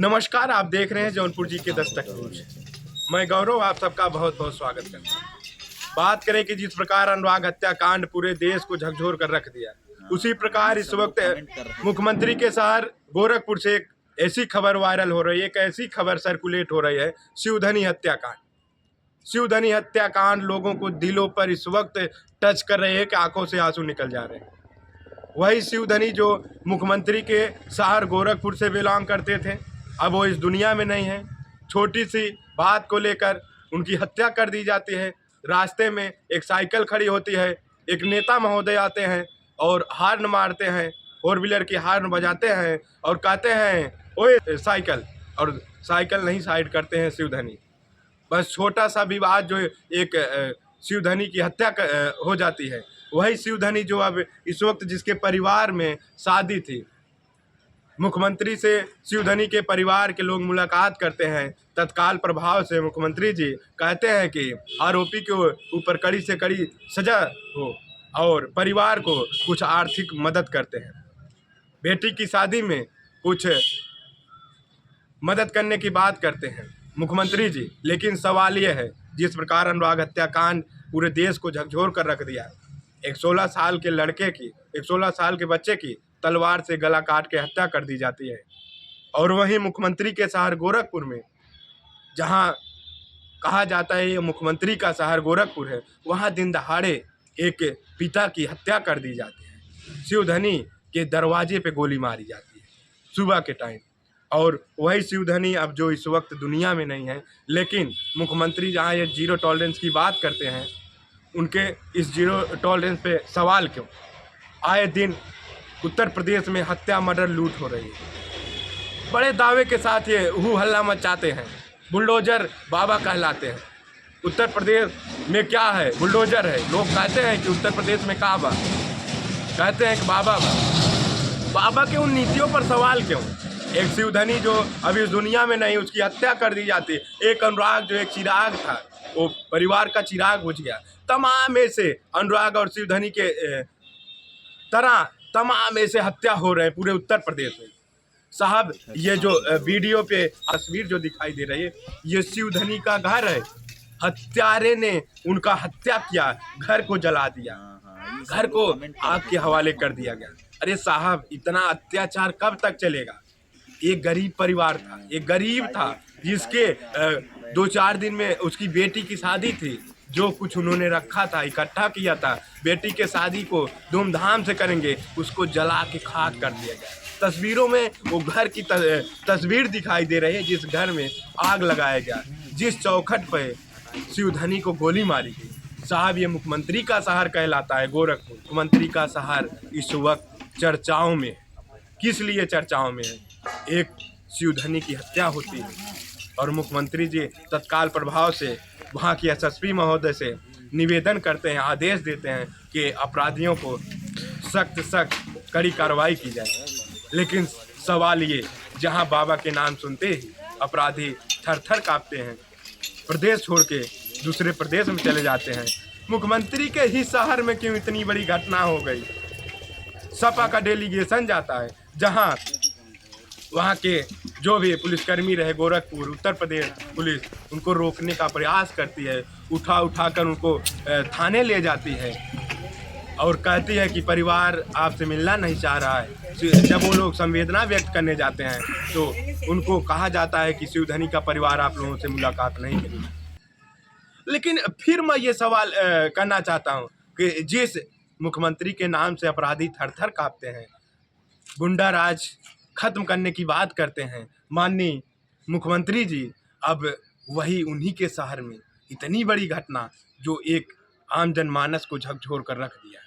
नमस्कार, आप देख रहे हैं जौनपुर जी के दस्तक न्यूज। मैं गौरव आप सबका बहुत बहुत स्वागत करता हूँ। बात करें कि जिस प्रकार अनुराग हत्याकांड पूरे देश को झकझोर कर रख दिया, उसी प्रकार इस वक्त मुख्यमंत्री के शहर गोरखपुर से एक ऐसी खबर वायरल हो रही है, एक ऐसी खबर सर्कुलेट हो रही है, शिवधनी हत्याकांड। शिवधनी हत्याकांड लोगों को दिलों पर इस वक्त टच कर रहे हैं कि आंखों से आंसू निकल जा रहे हैं। वही शिवधनी जो मुख्यमंत्री के शहर गोरखपुर से बिलोंग करते थे, अब वो इस दुनिया में नहीं है। छोटी सी बात को लेकर उनकी हत्या कर दी जाती है। रास्ते में एक साइकिल खड़ी होती है, एक नेता महोदय आते हैं और हार्न मारते हैं, फोर व्हीलर की हार्न बजाते हैं और कहते हैं ओए साइकिल, और साइकिल नहीं साइड करते हैं शिवधनी। बस छोटा सा विवाद जो एक शिवधनी की हत्या हो जाती है। वही शिवधनी जो अब इस वक्त जिसके परिवार में शादी थी, मुख्यमंत्री से शिवधनी के परिवार के लोग मुलाकात करते हैं। तत्काल प्रभाव से मुख्यमंत्री जी कहते हैं कि आरोपी के ऊपर कड़ी से कड़ी सजा हो और परिवार को कुछ आर्थिक मदद करते हैं। बेटी की शादी में कुछ मदद करने की बात करते हैं मुख्यमंत्री जी। लेकिन सवाल ये है, जिस प्रकार अनुराग हत्याकांड पूरे देश को झकझोर कर रख दिया, एक 16 साल के लड़के की, एक 16 साल के बच्चे की तलवार से गला काट के हत्या कर दी जाती है। और वहीं मुख्यमंत्री के शहर गोरखपुर में, जहां कहा जाता है ये मुख्यमंत्री का शहर गोरखपुर है, वहां दिन दहाड़े एक पिता की हत्या कर दी जाती है। शिवधनी के दरवाजे पे गोली मारी जाती है सुबह के टाइम। और वही शिवधनी अब जो इस वक्त दुनिया में नहीं है, लेकिन मुख्यमंत्री जहाँ ये जीरो टॉलरेंस की बात करते हैं, उनके इस जीरो टॉलरेंस पे सवाल क्यों? आए दिन उत्तर प्रदेश में हत्या, मर्डर, लूट हो रही है। बड़े दावे के साथ ये हू हल्ला मचाते हैं, बुलडोजर बाबा कहलाते हैं। उत्तर प्रदेश में क्या है? बुलडोजर है। लोग कहते हैं कि उत्तर प्रदेश में काबा, कहते हैं कि बाबा बाबा के उन नीतियों पर सवाल क्यों? एक शिवधनी जो अभी इस दुनिया में नहीं, उसकी हत्या कर दी जाती है। एक अनुराग जो एक चिराग था, वो परिवार का चिराग बुझ गया। तमाम ऐसे अनुराग और शिवधनी के तरह तमाम ऐसे हत्या हो रहे हैं पूरे उत्तर प्रदेश में। साहब, ये जो वीडियो पे तस्वीर जो दिखाई दे रही है, ये शिवधनी का घर है। हत्यारे ने उनका हत्या किया, घर को जला दिया, घर को आग के हवाले कर दिया गया। अरे साहब, इतना अत्याचार कब तक चलेगा? एक गरीब परिवार था, एक गरीब था, जिसके 2-4 दिन में उसकी बेटी की शादी थी। जो कुछ उन्होंने रखा था, इकट्ठा किया था, बेटी के शादी को धूमधाम से करेंगे, उसको जला के खाक कर दिया गया। तस्वीरों में वो घर की तस्वीर दिखाई दे रही है, जिस घर में आग लगाया गया, जिस चौखट पे शिवधनी को गोली मारी गई। साहब, ये मुख्यमंत्री का शहर कहलाता है गोरखपुर। मुख्यमंत्री का शहर इस वक्त चर्चाओं में। किस लिए चर्चाओं में है? एक शिवधनी की हत्या होती है और मुख्यमंत्री जी तत्काल प्रभाव से वहाँ की एसएसपी महोदय से निवेदन करते हैं, आदेश देते हैं कि अपराधियों को सख्त कड़ी कार्रवाई की जाए। लेकिन सवाल ये, जहाँ बाबा के नाम सुनते ही अपराधी थर-थर काँपते हैं, प्रदेश छोड़ के दूसरे प्रदेश में चले जाते हैं। मुख्यमंत्री के ही शहर में क्यों इतनी बड़ी घटना हो गई? सपा का डेलीगेशन जाता है, जहाँ वहाँ के जो भी पुलिसकर्मी रहे, गोरखपुर उत्तर प्रदेश पुलिस उनको रोकने का प्रयास करती है, उठा कर उनको थाने ले जाती है और कहती है कि परिवार आपसे मिलना नहीं चाह रहा है। जब वो लोग संवेदना व्यक्त करने जाते हैं तो उनको कहा जाता है कि शिवधनी का परिवार आप लोगों से मुलाकात नहीं करेगा। लेकिन फिर मैं ये सवाल करना चाहता हूँ कि जिस मुख्यमंत्री के नाम से अपराधी थर-थर काँपते हैं, गुंडा राज खत्म करने की बात करते हैं माननीय मुख्यमंत्री जी, अब वही उन्हीं के शहर में इतनी बड़ी घटना जो एक आम जनमानस को झकझोर कर रख दिया।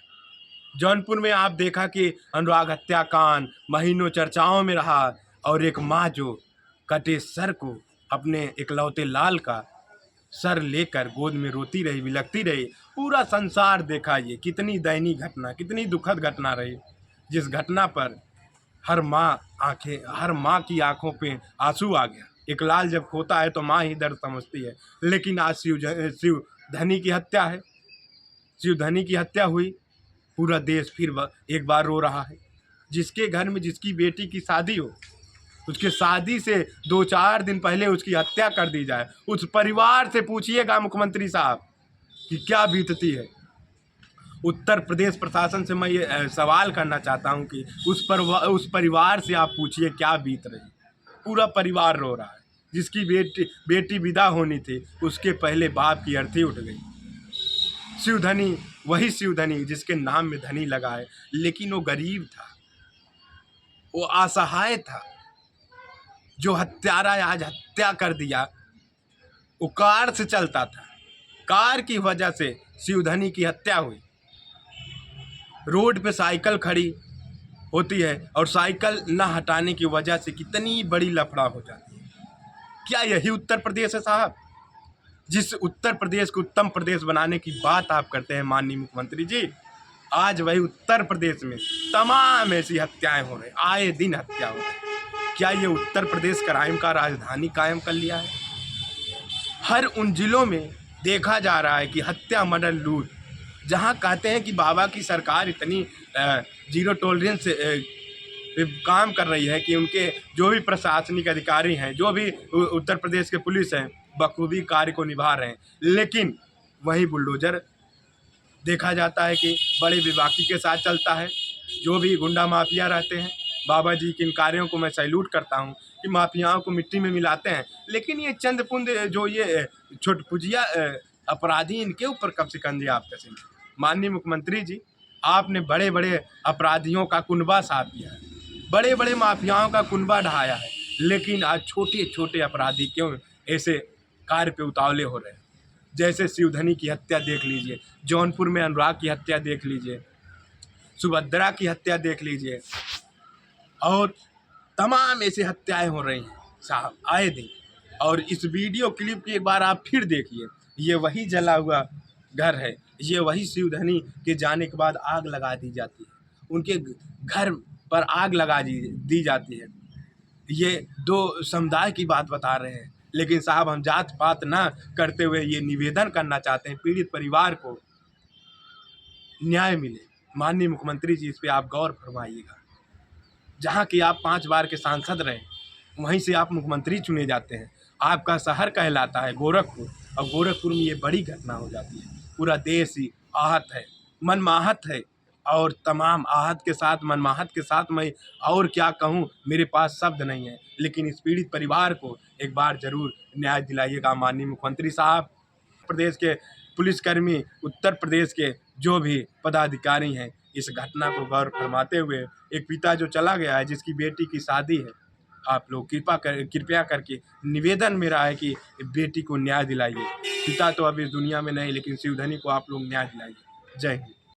जौनपुर में आप देखा कि अनुराग हत्याकांड महीनों चर्चाओं में रहा और एक माँ जो कटे सर को, अपने इकलौते लाल का सर लेकर गोद में रोती रही, बिलखती रही। पूरा संसार देखा ये कितनी दयनीय घटना, कितनी दुखद घटना रही, जिस घटना पर हर माँ की आंखों पे आंसू आ गया। एक लाल जब खोता है तो माँ ही दर्द समझती है। लेकिन आज शिवधनी की हत्या है, शिवधनी की हत्या हुई, पूरा देश फिर एक बार रो रहा है। जिसके घर में जिसकी बेटी की शादी हो, उसके शादी से 2-4 दिन पहले उसकी हत्या कर दी जाए। उस परिवार से पूछिएगा मुख्यमंत्री साहब कि क्या बीतती है। उत्तर प्रदेश प्रशासन से मैं ये सवाल करना चाहता हूं कि उस परिवार से आप पूछिए क्या बीत रही। पूरा परिवार रो रहा है। जिसकी बेटी विदा होनी थी, उसके पहले बाप की अर्थी उठ गई। शिवधनी, वही शिवधनी जिसके नाम में धनी लगा है, लेकिन वो गरीब था, वो असहाय था। जो हत्यारा आज हत्या कर दिया, वो कार से चलता था, कार की वजह से शिवधनी की हत्या हुई। रोड पे साइकिल खड़ी होती है और साइकिल न हटाने की वजह से कितनी बड़ी लफड़ा हो जाती है। क्या यही उत्तर प्रदेश है साहब? जिस उत्तर प्रदेश को उत्तम प्रदेश बनाने की बात आप करते हैं माननीय मुख्यमंत्री जी, आज वही उत्तर प्रदेश में तमाम ऐसी हत्याएं हो रही, आए दिन हत्या हो रही। क्या ये उत्तर प्रदेश क्राइम का राजधानी कायम कर लिया है? हर उन जिलों में देखा जा रहा है कि हत्या, मर्डर, लूट। जहां कहते हैं कि बाबा की सरकार इतनी जीरो टॉलरेंस काम कर रही है कि उनके जो भी प्रशासनिक अधिकारी हैं, जो भी उत्तर प्रदेश के पुलिस हैं, बखूबी कार्य को निभा रहे हैं, लेकिन वही बुलडोजर देखा जाता है कि बड़े बेबाकी के साथ चलता है। जो भी गुंडा माफिया रहते हैं, बाबा जी के इन कार्यों को मैं सैल्यूट करता हूं कि माफियाओं को मिट्टी में मिलाते हैं, लेकिन ये चंद पुंद जो ये छुटपुजिया अपराधी, इनके ऊपर कब शिकंजे आप कसेंगे? माननीय मुख्यमंत्री जी, आपने बड़े बड़े अपराधियों का कुनबा साफ किया है, बड़े बड़े माफियाओं का कुनबा ढहाया है, लेकिन आज छोटे छोटे अपराधी क्यों ऐसे कार्य पे उतावले हो रहे हैं? जैसे शिवधनी की हत्या देख लीजिए, जौनपुर में अनुराग की हत्या देख लीजिए, सुभद्रा की हत्या देख लीजिए, और तमाम ऐसी हत्याएं हो रही हैं साहब आए दिन। और इस वीडियो क्लिप की एक बार आप फिर देखिए, ये वही जला हुआ घर है, ये वही शिवधनी के जाने के बाद आग लगा दी जाती है, उनके घर पर आग लगा दी जाती है। ये दो समुदाय की बात बता रहे हैं, लेकिन साहब हम जात पात ना करते हुए ये निवेदन करना चाहते हैं, पीड़ित परिवार को न्याय मिले। माननीय मुख्यमंत्री जी, इस पे आप गौर फरमाइएगा। जहाँ कि आप 5 बार के सांसद रहे, वहीं से आप मुख्यमंत्री चुने जाते हैं। आपका शहर कहलाता है गोरखपुर, और गोरखपुर में ये बड़ी घटना हो जाती है। पूरा देश ही आहत है, मनमाहत है, और तमाम आहत के साथ, मनमाहत के साथ मैं और क्या कहूँ, मेरे पास शब्द नहीं है। लेकिन इस पीड़ित परिवार को एक बार ज़रूर न्याय दिलाइएगा माननीय मुख्यमंत्री साहब। प्रदेश के पुलिसकर्मी, उत्तर प्रदेश के जो भी पदाधिकारी हैं, इस घटना को गौर फरमाते हुए, एक पिता जो चला गया है, जिसकी बेटी की शादी है, आप लोग कृपया करके निवेदन मेरा है कि बेटी को न्याय दिलाइए। पिता तो अब इस दुनिया में नहीं, लेकिन शिवधनी को आप लोग न्याय दिलाइए। जय हिंद।